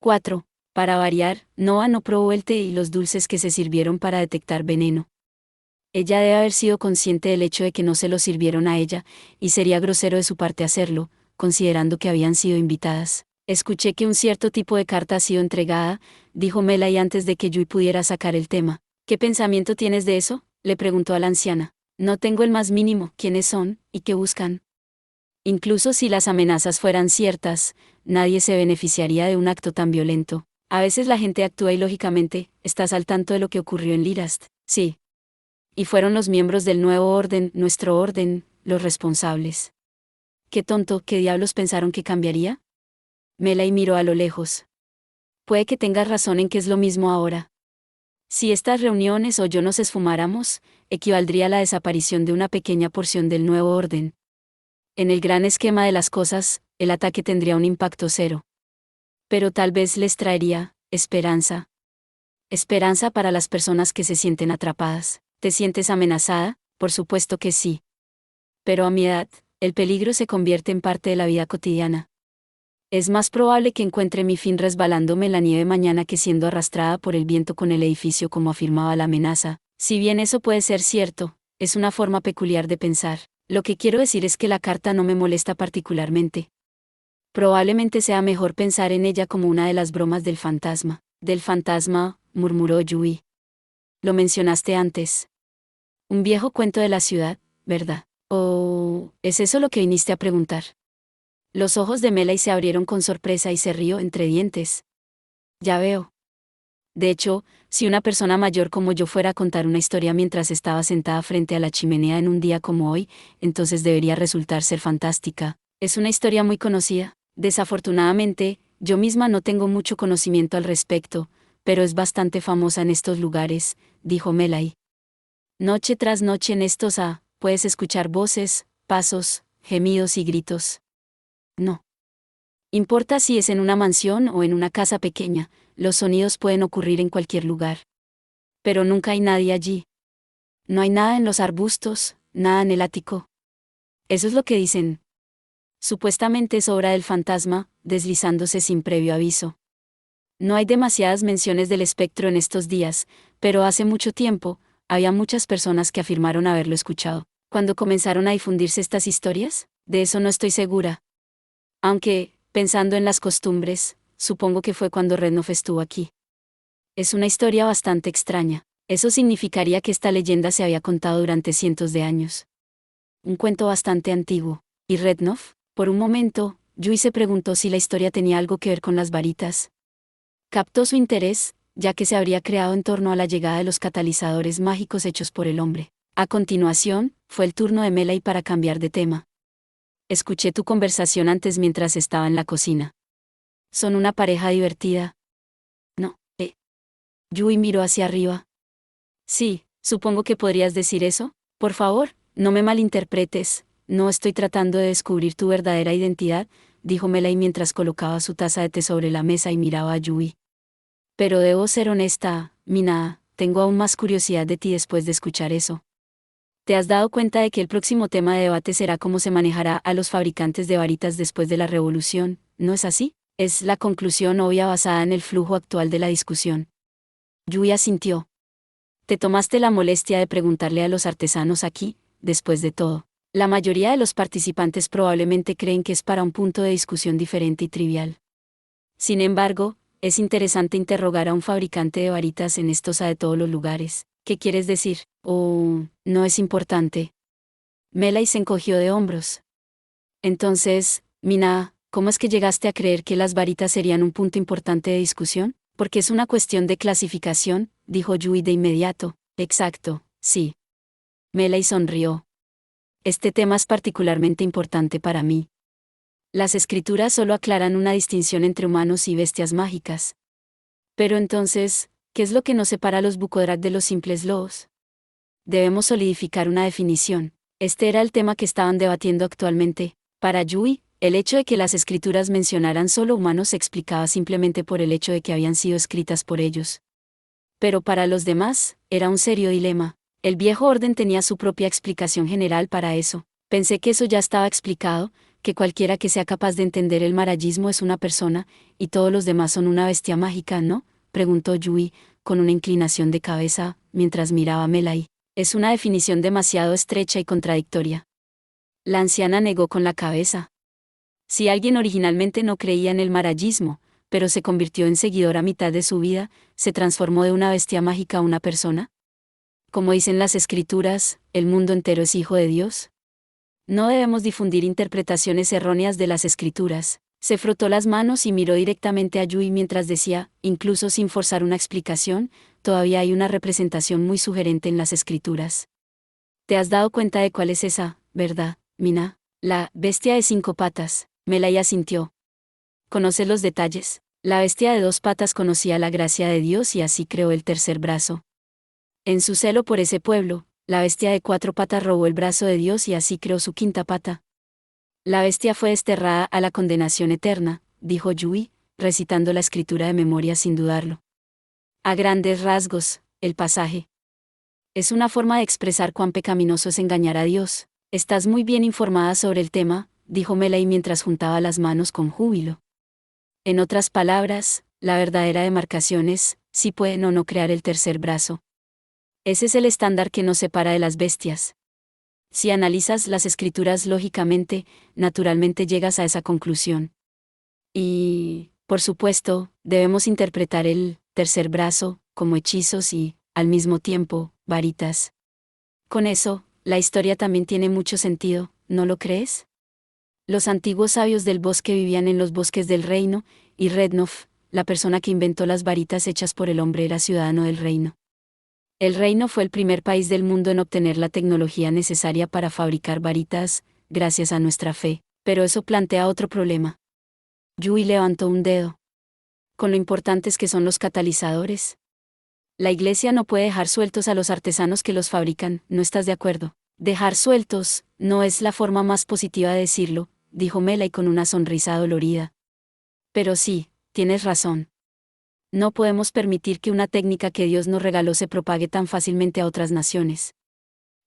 4. Para variar, Noah no probó el té y los dulces que se sirvieron para detectar veneno. Ella debe haber sido consciente del hecho de que no se lo sirvieron a ella, y sería grosero de su parte hacerlo, considerando que habían sido invitadas. Escuché que un cierto tipo de carta ha sido entregada, dijo Melanie antes de que Yui pudiera sacar el tema. ¿Qué pensamiento tienes de eso?, le preguntó a la anciana. No tengo el más mínimo. ¿Quiénes son, y qué buscan? Incluso si las amenazas fueran ciertas, nadie se beneficiaría de un acto tan violento. A veces la gente actúa ilógicamente. ¿Estás al tanto de lo que ocurrió en Lirast? Sí. Y fueron los miembros del nuevo orden, nuestro orden, los responsables. Qué tonto. ¿Qué diablos pensaron que cambiaría? Melanie miró a lo lejos. Puede que tengas razón en que es lo mismo ahora. Si estas reuniones o yo nos esfumáramos, equivaldría a la desaparición de una pequeña porción del nuevo orden. En el gran esquema de las cosas, el ataque tendría un impacto cero. Pero tal vez les traería esperanza. Esperanza para las personas que se sienten atrapadas. ¿Te sientes amenazada? Por supuesto que sí. Pero a mi edad, el peligro se convierte en parte de la vida cotidiana. Es más probable que encuentre mi fin resbalándome en la nieve mañana que siendo arrastrada por el viento con el edificio como afirmaba la amenaza. Si bien eso puede ser cierto, es una forma peculiar de pensar. Lo que quiero decir es que la carta no me molesta particularmente. Probablemente sea mejor pensar en ella como una de las bromas del fantasma. Del fantasma, murmuró Yui. Lo mencionaste antes. Un viejo cuento de la ciudad, ¿verdad? ¿O es eso lo que viniste a preguntar? Los ojos de Melanie se abrieron con sorpresa y se rió entre dientes. Ya veo. De hecho, si una persona mayor como yo fuera a contar una historia mientras estaba sentada frente a la chimenea en un día como hoy, entonces debería resultar ser fantástica. Es una historia muy conocida. Desafortunadamente, yo misma no tengo mucho conocimiento al respecto, pero es bastante famosa en estos lugares, dijo Melanie. Noche tras noche en estos puedes escuchar voces, pasos, gemidos y gritos. No importa si es en una mansión o en una casa pequeña, los sonidos pueden ocurrir en cualquier lugar. Pero nunca hay nadie allí. No hay nada en los arbustos, nada en el ático. Eso es lo que dicen. Supuestamente es obra del fantasma, deslizándose sin previo aviso. No hay demasiadas menciones del espectro en estos días, pero hace mucho tiempo, había muchas personas que afirmaron haberlo escuchado. ¿Cuándo comenzaron a difundirse estas historias? De eso no estoy segura. Aunque, pensando en las costumbres, supongo que fue cuando Rednoff estuvo aquí. Es una historia bastante extraña. Eso significaría que esta leyenda se había contado durante cientos de años. Un cuento bastante antiguo. ¿Y Rednoff? Por un momento, Yui se preguntó si la historia tenía algo que ver con las varitas. Captó su interés, ya que se habría creado en torno a la llegada de los catalizadores mágicos hechos por el hombre. A continuación, fue el turno de Melanie para cambiar de tema. Escuché tu conversación antes mientras estaba en la cocina. Son una pareja divertida. No, Yui miró hacia arriba. Sí, supongo que podrías decir eso. Por favor, no me malinterpretes, no estoy tratando de descubrir tu verdadera identidad, dijo Melanie mientras colocaba su taza de té sobre la mesa y miraba a Yui. Pero debo ser honesta, Mina, tengo aún más curiosidad de ti después de escuchar eso. ¿Te has dado cuenta de que el próximo tema de debate será cómo se manejará a los fabricantes de varitas después de la revolución? ¿No es así? Es la conclusión obvia basada en el flujo actual de la discusión. Yui asintió. Te tomaste la molestia de preguntarle a los artesanos aquí, después de todo. La mayoría de los participantes probablemente creen que es para un punto de discusión diferente y trivial. Sin embargo, es interesante interrogar a un fabricante de varitas en estos de todos los lugares. ¿Qué quieres decir? Oh, no es importante. Melanie se encogió de hombros. Entonces, Mina, ¿cómo es que llegaste a creer que las varitas serían un punto importante de discusión? Porque es una cuestión de clasificación, dijo Yui de inmediato. Exacto, sí. Melanie sonrió. Este tema es particularmente importante para mí. Las escrituras solo aclaran una distinción entre humanos y bestias mágicas. Pero entonces, ¿qué es lo que nos separa a los Bukodrak de los simples lobos? Debemos solidificar una definición. Este era el tema que estaban debatiendo actualmente. Para Yui, el hecho de que las escrituras mencionaran solo humanos se explicaba simplemente por el hecho de que habían sido escritas por ellos. Pero para los demás, era un serio dilema. El viejo orden tenía su propia explicación general para eso. Pensé que eso ya estaba explicado, que cualquiera que sea capaz de entender el marayismo es una persona, y todos los demás son una bestia mágica, ¿no? Preguntó Yui, con una inclinación de cabeza, mientras miraba a Melai. Es una definición demasiado estrecha y contradictoria. La anciana negó con la cabeza. Si alguien originalmente no creía en el marayismo, pero se convirtió en seguidor a mitad de su vida, ¿se transformó de una bestia mágica a una persona? Como dicen las escrituras, ¿el mundo entero es hijo de Dios? No debemos difundir interpretaciones erróneas de las escrituras. Se frotó las manos y miró directamente a Yui mientras decía, incluso sin forzar una explicación, todavía hay una representación muy sugerente en las escrituras. ¿Te has dado cuenta de cuál es esa, verdad, Mina? La bestia de 5 patas. Melai asintió. ¿Conoces los detalles? La bestia de 2 patas conocía la gracia de Dios y así creó el tercer brazo. En su celo por ese pueblo, la bestia de 4 patas robó el brazo de Dios y así creó su 5ª pata. La bestia fue desterrada a la condenación eterna, dijo Yui, recitando la escritura de memoria sin dudarlo. A grandes rasgos, el pasaje. Es una forma de expresar cuán pecaminoso es engañar a Dios. Estás muy bien informada sobre el tema, dijo Melai mientras juntaba las manos con júbilo. En otras palabras, la verdadera demarcación es, si pueden o no crear el tercer brazo. Ese es el estándar que nos separa de las bestias. Si analizas las escrituras lógicamente, naturalmente llegas a esa conclusión. Y, por supuesto, debemos interpretar el tercer brazo como hechizos y, al mismo tiempo, varitas. Con eso, la historia también tiene mucho sentido, ¿no lo crees? Los antiguos sabios del bosque vivían en los bosques del reino, y Rednoff, la persona que inventó las varitas hechas por el hombre, era ciudadano del reino. El reino fue el primer país del mundo en obtener la tecnología necesaria para fabricar varitas, gracias a nuestra fe, pero eso plantea otro problema. Yui levantó un dedo. Con lo importantes que son los catalizadores. La Iglesia no puede dejar sueltos a los artesanos que los fabrican, ¿no estás de acuerdo? Dejar sueltos, no es la forma más positiva de decirlo, dijo Melai con una sonrisa dolorida. Pero sí, tienes razón. No podemos permitir que una técnica que Dios nos regaló se propague tan fácilmente a otras naciones.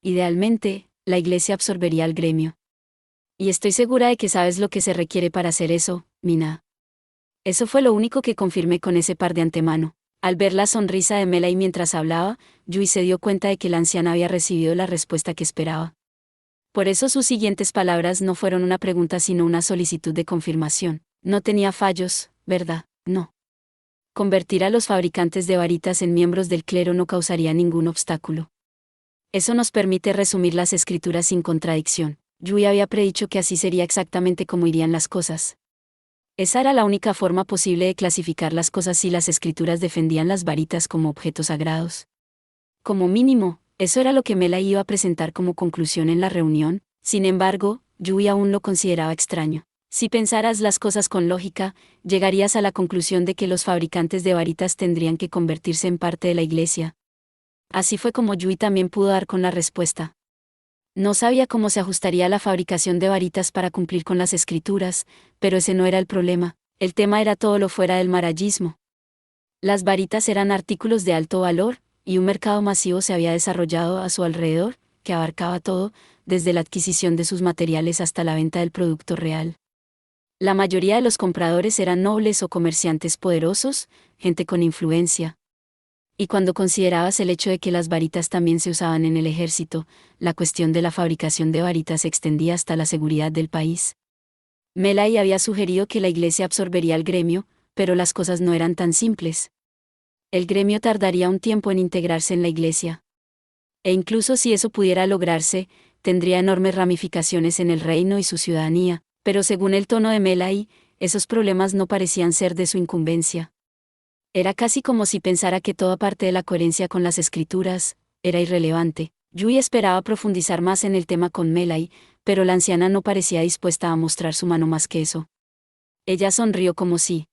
Idealmente, la Iglesia absorbería al gremio. Y estoy segura de que sabes lo que se requiere para hacer eso, Mina. Eso fue lo único que confirmé con ese par de antemano. Al ver la sonrisa de Melai mientras hablaba, Yui se dio cuenta de que la anciana había recibido la respuesta que esperaba. Por eso sus siguientes palabras no fueron una pregunta sino una solicitud de confirmación. No tenía fallos, ¿verdad? No. Convertir a los fabricantes de varitas en miembros del clero no causaría ningún obstáculo. Eso nos permite resumir las escrituras sin contradicción. Yui había predicho que así sería exactamente como irían las cosas. Esa era la única forma posible de clasificar las cosas si las escrituras defendían las varitas como objetos sagrados. Como mínimo, eso era lo que Melai iba a presentar como conclusión en la reunión, sin embargo, Yui aún lo consideraba extraño. Si pensaras las cosas con lógica, llegarías a la conclusión de que los fabricantes de varitas tendrían que convertirse en parte de la Iglesia. Así fue como Yui también pudo dar con la respuesta. No sabía cómo se ajustaría la fabricación de varitas para cumplir con las escrituras, pero ese no era el problema, el tema era todo lo fuera del marayismo. Las varitas eran artículos de alto valor, y un mercado masivo se había desarrollado a su alrededor, que abarcaba todo, desde la adquisición de sus materiales hasta la venta del producto real. La mayoría de los compradores eran nobles o comerciantes poderosos, gente con influencia. Y cuando considerabas el hecho de que las varitas también se usaban en el ejército, la cuestión de la fabricación de varitas se extendía hasta la seguridad del país. Melai había sugerido que la Iglesia absorbería el gremio, pero las cosas no eran tan simples. El gremio tardaría un tiempo en integrarse en la Iglesia. E incluso si eso pudiera lograrse, tendría enormes ramificaciones en el reino y su ciudadanía, pero según el tono de Melai, esos problemas no parecían ser de su incumbencia. Era casi como si pensara que toda parte de la coherencia con las escrituras era irrelevante. Yui esperaba profundizar más en el tema con Melai, pero la anciana no parecía dispuesta a mostrar su mano más que eso. Ella sonrió como si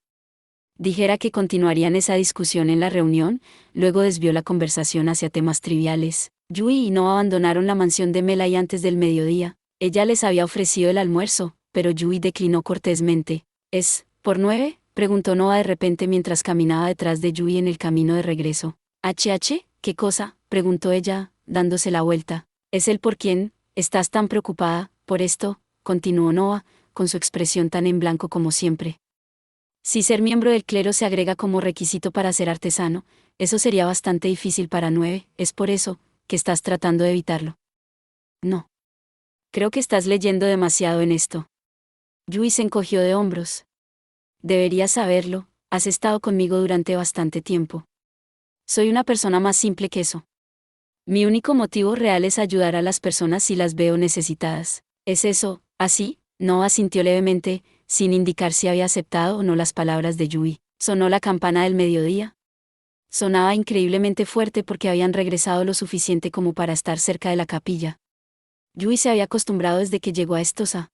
dijera que continuarían esa discusión en la reunión, luego desvió la conversación hacia temas triviales. Yui y no abandonaron la mansión de Melai antes del mediodía. Ella les había ofrecido el almuerzo, pero Yui declinó cortésmente. ¿Es por 9? Preguntó Noa de repente mientras caminaba detrás de Yui en el camino de regreso. ¿HH? ¿Qué cosa? Preguntó ella, dándose la vuelta. ¿Es el por quién estás tan preocupada, por esto? Continuó Noa, con su expresión tan en blanco como siempre. Si ser miembro del clero se agrega como requisito para ser artesano, eso sería bastante difícil para 9, es por eso que estás tratando de evitarlo. No. Creo que estás leyendo demasiado en esto. Yui se encogió de hombros. Deberías saberlo, has estado conmigo durante bastante tiempo. Soy una persona más simple que eso. Mi único motivo real es ayudar a las personas si las veo necesitadas. ¿Es eso, así? No asintió levemente, sin indicar si había aceptado o no las palabras de Yui. Sonó la campana del mediodía. Sonaba increíblemente fuerte porque habían regresado lo suficiente como para estar cerca de la capilla. Yui se había acostumbrado desde que llegó a Estosa.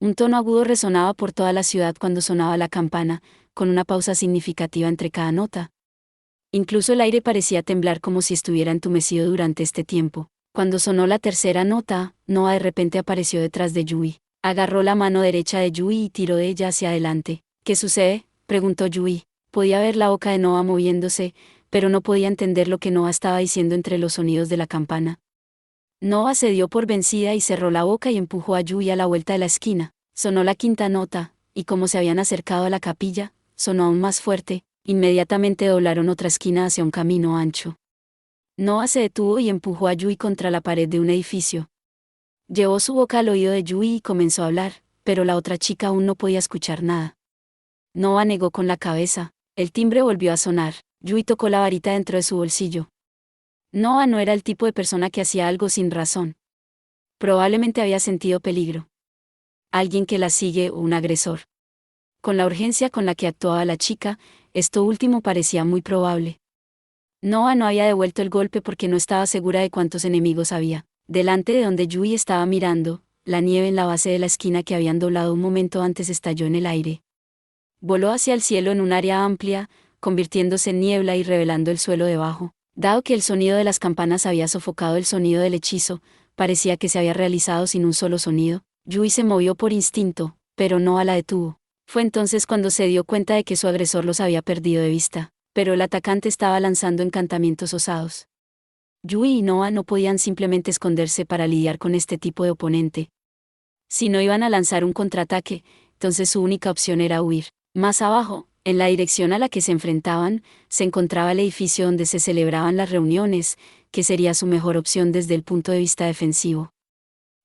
Un tono agudo resonaba por toda la ciudad cuando sonaba la campana, con una pausa significativa entre cada nota. Incluso el aire parecía temblar como si estuviera entumecido durante este tiempo. Cuando sonó la tercera nota, Noah de repente apareció detrás de Yui. Agarró la mano derecha de Yui y tiró de ella hacia adelante. ¿Qué sucede?, preguntó Yui. Podía ver la boca de Noah moviéndose, pero no podía entender lo que Noah estaba diciendo entre los sonidos de la campana. Noah se dio por vencida y cerró la boca y empujó a Yui a la vuelta de la esquina. Sonó la quinta nota, y como se habían acercado a la capilla, sonó aún más fuerte. Inmediatamente doblaron otra esquina hacia un camino ancho. Noah se detuvo y empujó a Yui contra la pared de un edificio. Llevó su boca al oído de Yui y comenzó a hablar, pero la otra chica aún no podía escuchar nada. Noah negó con la cabeza. El timbre volvió a sonar. Yui tocó la varita dentro de su bolsillo. Noah no era el tipo de persona que hacía algo sin razón. Probablemente había sentido peligro. Alguien que la sigue o un agresor. Con la urgencia con la que actuaba la chica, esto último parecía muy probable. Noah no había devuelto el golpe porque no estaba segura de cuántos enemigos había. Delante de donde Yui estaba mirando, la nieve en la base de la esquina que habían doblado un momento antes estalló en el aire. Voló hacia el cielo en un área amplia, convirtiéndose en niebla y revelando el suelo debajo. Dado que el sonido de las campanas había sofocado el sonido del hechizo, parecía que se había realizado sin un solo sonido. Yui se movió por instinto, pero Noah la detuvo. Fue entonces cuando se dio cuenta de que su agresor los había perdido de vista, pero el atacante estaba lanzando encantamientos osados. Yui y Noah no podían simplemente esconderse para lidiar con este tipo de oponente. Si no iban a lanzar un contraataque, entonces su única opción era huir. Más abajo, en la dirección a la que se enfrentaban, se encontraba el edificio donde se celebraban las reuniones, que sería su mejor opción desde el punto de vista defensivo.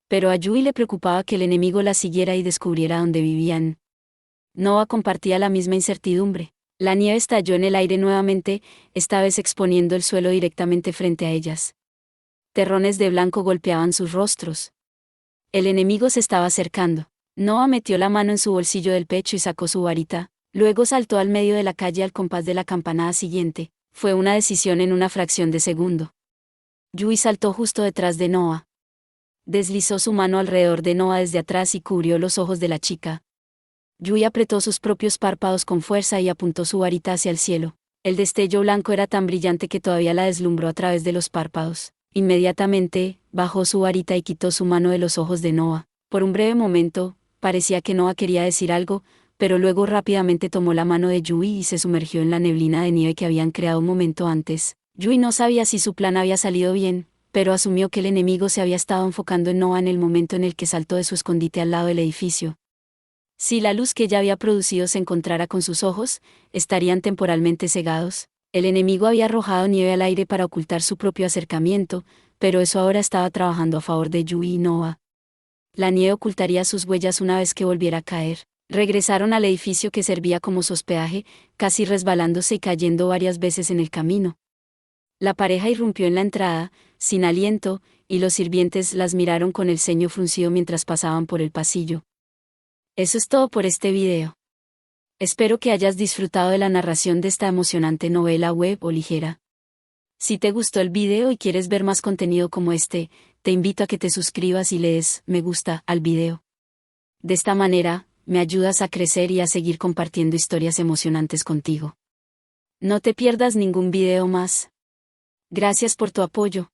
Pero a Yui le preocupaba que el enemigo la siguiera y descubriera dónde vivían. Noah compartía la misma incertidumbre. La nieve estalló en el aire nuevamente, esta vez exponiendo el suelo directamente frente a ellas. Terrones de blanco golpeaban sus rostros. El enemigo se estaba acercando. Noah metió la mano en su bolsillo del pecho y sacó su varita, luego saltó al medio de la calle al compás de la campanada siguiente. Fue una decisión en una fracción de segundo. Yui saltó justo detrás de Noah. Deslizó su mano alrededor de Noah desde atrás y cubrió los ojos de la chica. Yui apretó sus propios párpados con fuerza y apuntó su varita hacia el cielo. El destello blanco era tan brillante que todavía la deslumbró a través de los párpados. Inmediatamente, bajó su varita y quitó su mano de los ojos de Noah. Por un breve momento, parecía que Noah quería decir algo, pero luego rápidamente tomó la mano de Yui y se sumergió en la neblina de nieve que habían creado un momento antes. Yui no sabía si su plan había salido bien, pero asumió que el enemigo se había estado enfocando en Noah en el momento en el que saltó de su escondite al lado del edificio. Si la luz que ella había producido se encontrara con sus ojos, estarían temporalmente cegados. El enemigo había arrojado nieve al aire para ocultar su propio acercamiento, pero eso ahora estaba trabajando a favor de Yui y Noah. La nieve ocultaría sus huellas una vez que volviera a caer. Regresaron al edificio que servía como su hospedaje, casi resbalándose y cayendo varias veces en el camino. La pareja irrumpió en la entrada, sin aliento, y los sirvientes las miraron con el ceño fruncido mientras pasaban por el pasillo. Eso es todo por este video. Espero que hayas disfrutado de la narración de esta emocionante novela web o ligera. Si te gustó el video y quieres ver más contenido como este, te invito a que te suscribas y le des me gusta al video. De esta manera, me ayudas a crecer y a seguir compartiendo historias emocionantes contigo. No te pierdas ningún video más. Gracias por tu apoyo.